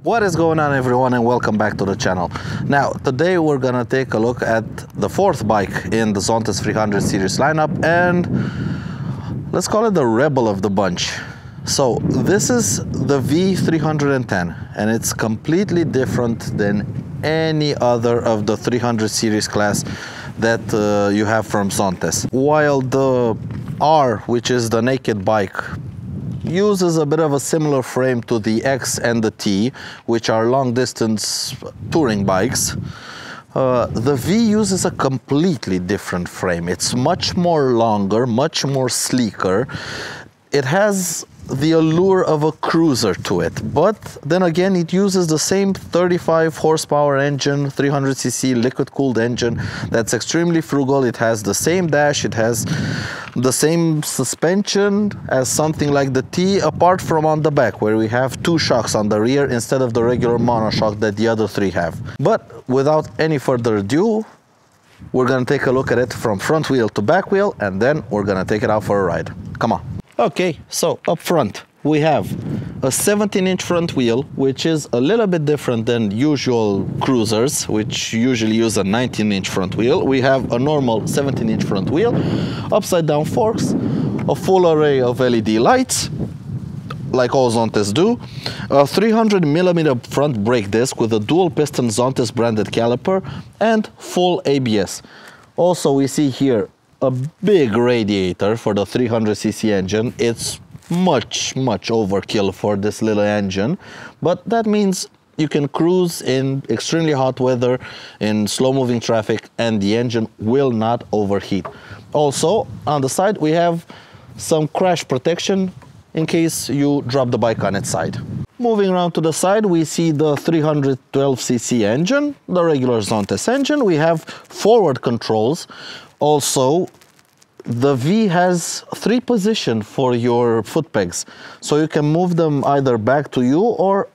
What is going on, everyone, and welcome back to the channel. Now today we're gonna take a look at the fourth bike in the Zontes 300 series lineup, and let's call it the rebel of the bunch. So this is the V310, and it's completely different than any other of the 300 series class that you have from Zontes. While the R, which is the naked bike, uses a bit of a similar frame to the X and the T, which are long distance touring bikes, the V uses a completely different frame. It's much more longer, much more sleeker. It has the allure of a cruiser to it, but then again it uses the same 35 horsepower engine, 300cc liquid cooled engine that's extremely frugal. It has the same dash, it has the same suspension as something like the T, apart from on the back where we have two shocks on the rear instead of the regular monoshock that the other three have. But without any further ado, we're gonna take a look at it from front wheel to back wheel, and then we're gonna take it out for a ride. Come on. Okay, so up front we have a 17-inch front wheel, which is a little bit different than usual cruisers, which usually use a 19-inch front wheel. We have a normal 17-inch front wheel, upside down forks, a full array of LED lights, like all Zontes do, a 300mm front brake disc with a dual piston Zontes branded caliper, and full ABS. Also, we see here a big radiator for the 300cc engine. It's much overkill for this little engine, but that means you can cruise in extremely hot weather, in slow moving traffic, and the engine will not overheat. Also, on the side we have some crash protection in case you drop the bike on its side. Moving around to the side, we see the 312cc engine, the regular Zontes engine. We have forward controls. Also, the V has 3 positions for your foot pegs, so you can move them either back to you or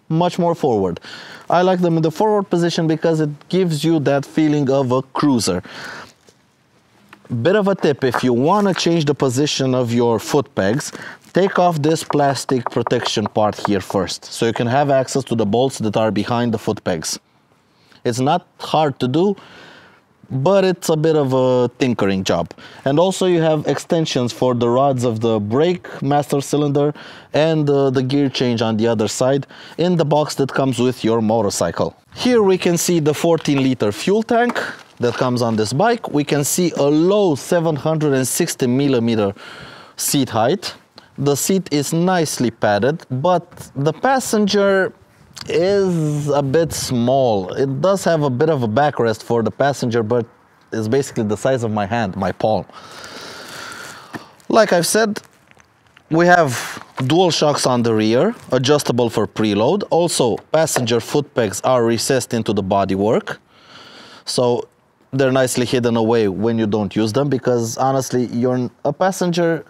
much more forward. I like them in the forward position because it gives you that feeling of a cruiser. Bit of a tip: if you want to change the position of your foot pegs, take off this plastic protection part here first, so you can have access to the bolts that are behind the foot pegs. It's not hard to do, but it's a bit of a tinkering job. And also you have extensions for the rods of the brake master cylinder and the gear change on the other side in the box that comes with your motorcycle. Here we can see the 14-liter fuel tank that comes on this bike. We can see a low 760mm seat height. The seat is nicely padded, but the passenger is a bit small. It does have a bit of a backrest for the passenger, but it's basically the size of my hand, my palm. Like I've said, we have dual shocks on the rear, adjustable for preload. Also, passenger foot pegs are recessed into the bodywork, so they're nicely hidden away when you don't use them, because honestly, you're a passenger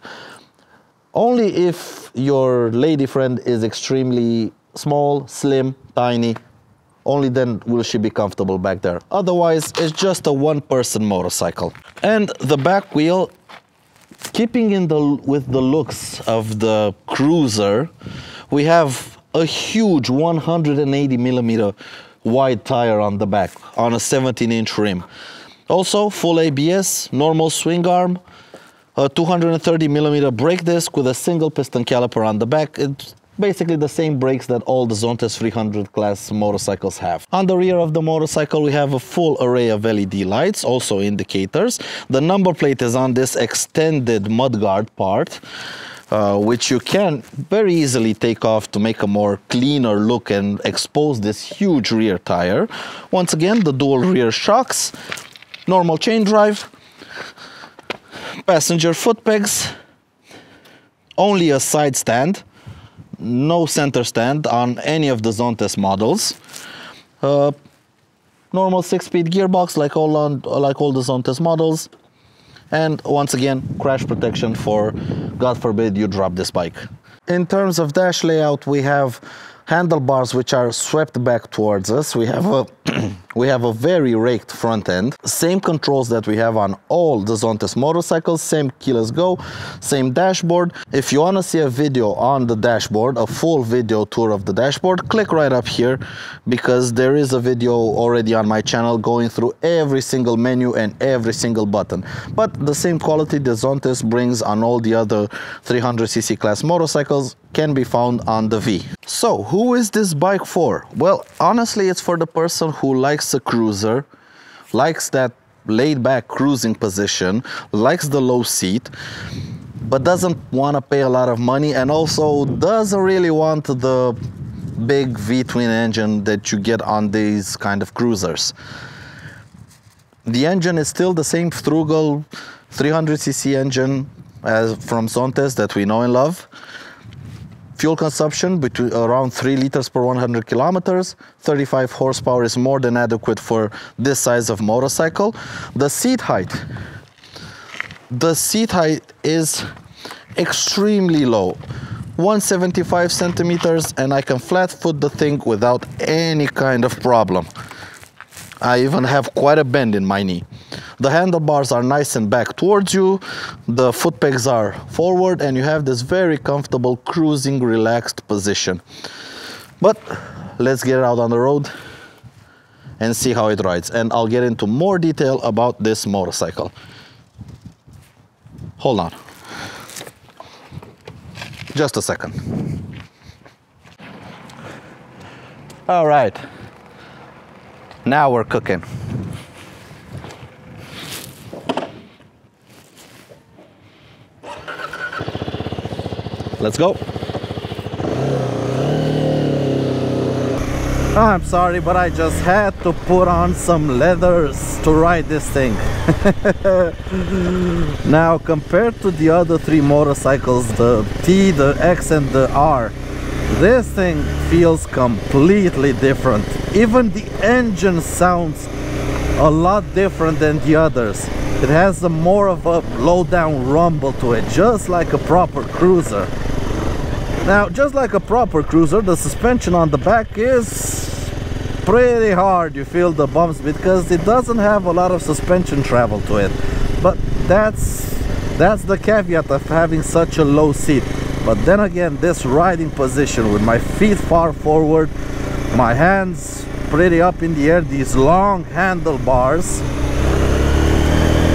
only if your lady friend is extremely small, slim, tiny. Only then will she be comfortable back there. Otherwise, it's just a one-person motorcycle. And the back wheel, keeping with the looks of the cruiser, we have a huge 180mm wide tire on the back on a 17-inch rim. Also, full ABS, normal swing arm, a 230mm brake disc with a single piston caliper on the back. It's basically the same brakes that all the Zontes 300 class motorcycles have. On the rear of the motorcycle we have a full array of LED lights, also indicators. The number plate is on this extended mudguard part, which you can very easily take off to make a more cleaner look and expose this huge rear tire. Once again, the dual rear shocks, normal chain drive, passenger foot pegs, only a side stand, no center stand on any of the Zontes models. Normal 6-speed gearbox like all the Zontes models. And once again, crash protection for, God forbid, you drop this bike. In terms of dash layout, we have handlebars which are swept back towards us. We have a We have a very raked front end, same controls that we have on all the Zontes motorcycles, same keyless go, same dashboard. If you want to see a video on the dashboard, a full video tour of the dashboard, click right up here, because there is a video already on my channel going through every single menu and every single button. But the same quality the Zontes brings on all the other 300cc class motorcycles can be found on the V. So who is this bike for? Well, honestly, it's for the person who likes a cruiser, likes that laid back cruising position, likes the low seat, but doesn't want to pay a lot of money, and also doesn't really want the big V-twin engine that you get on these kind of cruisers. The engine is still the same frugal 300cc engine as from Zontes that we know and love. Fuel consumption between around 3 liters per 100 kilometers. 35 horsepower is more than adequate for this size of motorcycle. The seat height is extremely low, 175 centimeters, and I can flat foot the thing without any kind of problem. I even have quite a bend in my knee. The handlebars are nice and back towards you, the foot pegs are forward, and you have this very comfortable cruising, relaxed position. But let's get it out on the road and see how it rides, and I'll get into more detail about this motorcycle. Hold on. Just a second. All right. Now we're cooking. Let's go. Oh, I'm sorry, but I just had to put on some leathers to ride this thing. Now, compared to the other three motorcycles, the T, the X, and the R, this thing feels completely different. Even the engine sounds a lot different than the others. It has a more of a low down rumble to it, just like a proper cruiser. Now, just like a proper cruiser, the suspension on the back is pretty hard. You feel the bumps because it doesn't have a lot of suspension travel to it. But that's the caveat of having such a low seat. But then again, this riding position with my feet far forward, my hands pretty up in the air, these long handlebars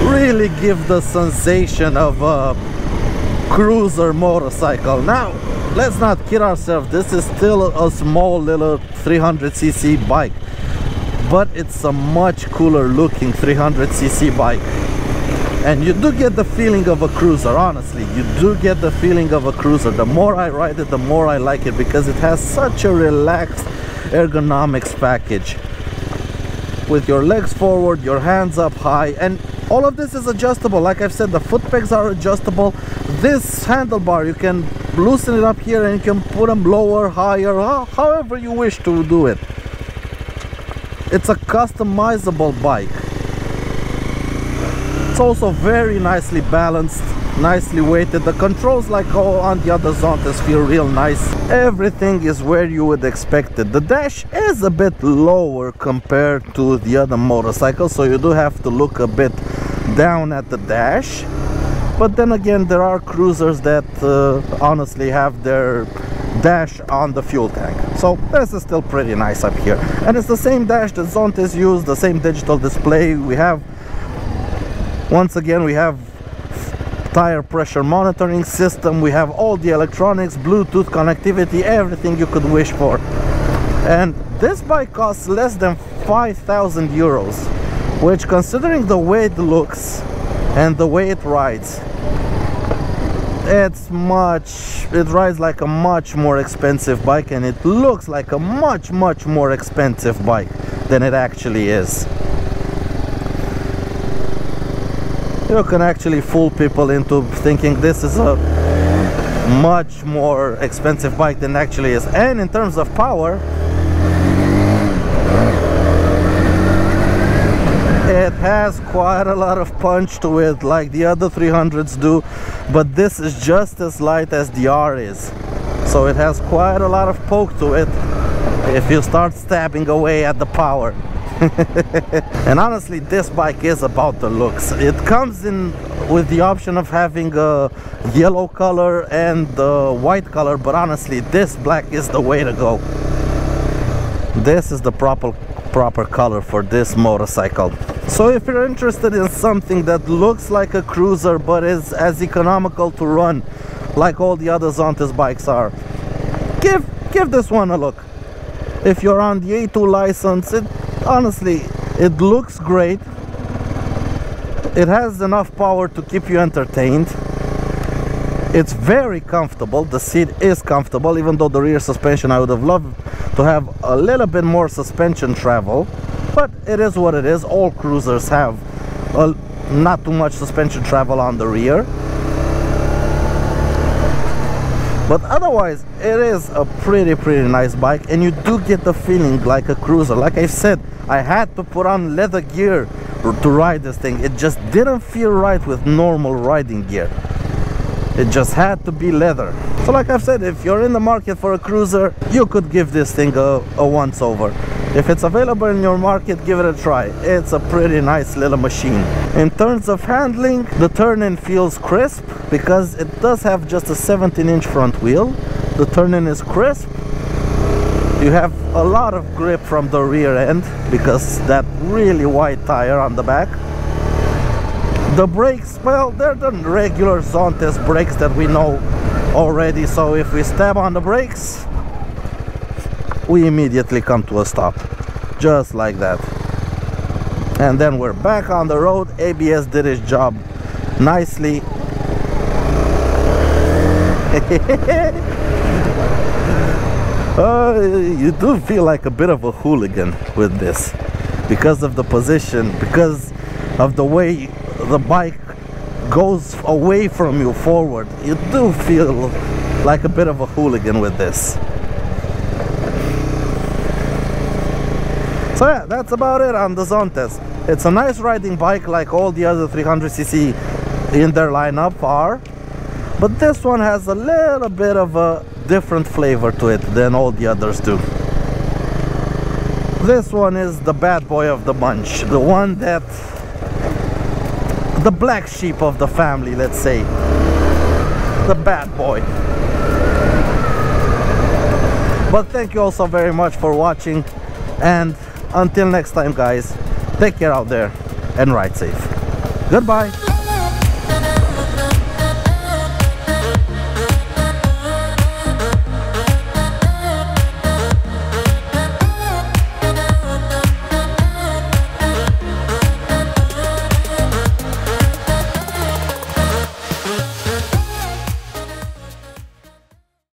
really give the sensation of a cruiser motorcycle. Now, let's not kid ourselves, this is still a small little 300cc bike, but it's a much cooler looking 300cc bike. And you do get the feeling of a cruiser, honestly. You do get the feeling of a cruiser. The more I ride it, the more I like it, because it has such a relaxed ergonomics package. With your legs forward, your hands up high, and all of this is adjustable. Like I've said, the foot pegs are adjustable. This handlebar, you can loosen it up here and you can put them lower, higher, however you wish to do it. It's a customizable bike. It's also very nicely balanced, nicely weighted. The controls, like on the other Zontes, feel real nice. Everything is where you would expect it. The dash is a bit lower compared to the other motorcycles, so you do have to look a bit down at the dash. But then again, there are cruisers that honestly have their dash on the fuel tank. So this is still pretty nice up here. And it's the same dash that Zontes use, the same digital display. We have, once again, we have tire pressure monitoring system. We have all the electronics, Bluetooth connectivity, everything you could wish for. And this bike costs less than 5,000 euros, which, considering the way it looks and the way it rides, it rides like a much more expensive bike, and it looks like a much more expensive bike than it actually is. You can actually fool people into thinking this is a much more expensive bike than it actually is. And in terms of power, it has quite a lot of punch to it, like the other 300s do, but this is just as light as the R is. So it has quite a lot of poke to it if you start stabbing away at the power. And honestly, this bike is about the looks. It comes in with the option of having a yellow color and the white color, but honestly, this black is the way to go. This is the proper color for this motorcycle. So if you're interested in something that looks like a cruiser but is as economical to run like all the other Zontes bikes are, give this one a look. If you're on the A2 license, honestly, it looks great. It has enough power to keep you entertained. It's very comfortable. The seat is comfortable, even though the rear suspension, I would have loved to have a little bit more suspension travel, but it is what it is. All cruisers have not too much suspension travel on the rear. But otherwise, it is a pretty nice bike, and you do get the feeling like a cruiser. Like I said, I had to put on leather gear to ride this thing. It just didn't feel right with normal riding gear. It just had to be leather. So like I've said, if you're in the market for a cruiser, you could give this thing a once over. If it's available in your market, give it a try. It's a pretty nice little machine. In terms of handling, the turn-in feels crisp because it does have just a 17-inch front wheel. The turn-in is crisp. You have a lot of grip from the rear end because that really wide tire on the back. The brakes, well, they're the regular Zontes brakes that we know already, so if we stab on the brakes, we immediately come to a stop, just like that. And then we're back on the road. ABS did its job nicely. You do feel like a bit of a hooligan with this because of the position, because of the way the bike goes away from you forward. You do feel like a bit of a hooligan with this. So yeah, that's about it on the Zontes. It's a nice riding bike like all the other 300cc in their lineup are, but this one has a little bit of a different flavor to it than all the others do. This one is the bad boy of the bunch, the one that, the black sheep of the family, let's say, the bad boy. But thank you all so very much for watching, and until next time guys, take care out there and ride safe. Goodbye.